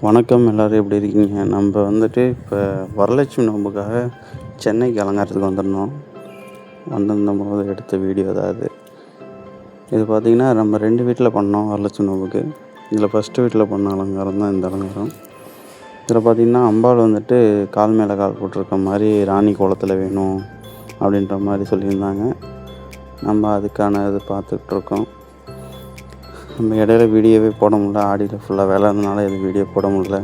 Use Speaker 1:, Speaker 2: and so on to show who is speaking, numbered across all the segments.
Speaker 1: வணக்கம், எல்லோரும் எப்படி இருக்கீங்க? நம்ம வந்துட்டு இப்போ வரலட்சுமி நோம்புக்காக சென்னைக்கு அலங்காரத்துக்கு வந்திருந்தபோது எடுத்த வீடியோ தான் இது. இது பார்த்திங்கன்னா நம்ம 2 வீட்டில் பண்ணோம் வரலட்சுமி நோம்புக்கு. இதில் ஃபஸ்ட்டு வீட்டில் பண்ண அலங்காரம் தான் இந்த அலங்காரம். இதில் பார்த்திங்கன்னா அம்பாள் வந்துட்டு கால் மேலே கால் போட்டிருக்க மாதிரி ராணி கோலத்தில் வேணும் அப்படின்ற மாதிரி சொல்லியிருந்தாங்க. நம்ம அதுக்கான இது பார்த்துட்ருக்கோம். நம்ம இடையில வீடியோவே போட முடியல, ஆடியில் ஃபுல்லாக வேலை இருந்தனால எதுவும் வீடியோ போட முடியல.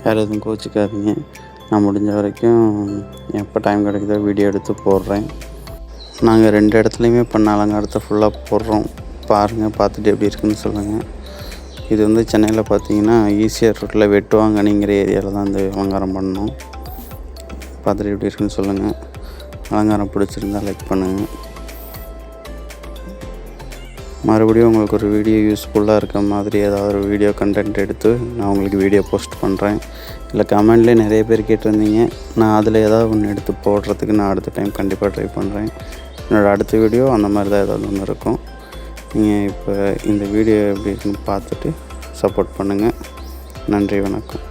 Speaker 1: யாரும் எதுவும் கோச்சிக்காதீங்க. நான் முடிஞ்ச வரைக்கும் எப்போ டைம் கிடைக்குதோ வீடியோ எடுத்து போடுறேன். நாங்கள் 2 இடத்துலையுமே பண்ண அலங்காரத்தை ஃபுல்லாக போடுறோம். பாருங்கள், பார்த்துட்டு எப்படி இருக்குன்னு சொல்லுங்கள். இது வந்து சென்னையில் பார்த்தீங்கன்னா ஈசிஆர் ரோட்டில் வெட்டுவாங்கனிங்கிற ஏரியாவில் தான் இந்த அலங்காரம் பண்ணோம். பார்த்துட்டு எப்படி இருக்குன்னு சொல்லுங்கள். அலங்காரம் பிடிச்சிருந்தால் லைக் பண்ணுங்கள். மறுபடியும் உங்களுக்கு ஒரு வீடியோ யூஸ்ஃபுல்லாக இருக்க மாதிரி ஏதாவது ஒரு வீடியோ கண்டென்ட் எடுத்து நான் உங்களுக்கு வீடியோ போஸ்ட் பண்ணுறேன். இல்லை கமெண்ட்லேயே நிறைய பேர் கேட்டிருந்தீங்க. நான் அதில் ஏதாவது ஒன்று எடுத்து போடுறதுக்கு நான் அடுத்த டைம் கண்டிப்பாக ட்ரை பண்ணுறேன். என்னோடய அடுத்த வீடியோ அந்த மாதிரி தான் ஏதாவது ஒன்று இருக்கும். நீங்கள் இப்போ இந்த வீடியோ எப்படி இருக்குன்னு பார்த்துட்டு சப்போர்ட் பண்ணுங்கள். நன்றி, வணக்கம்.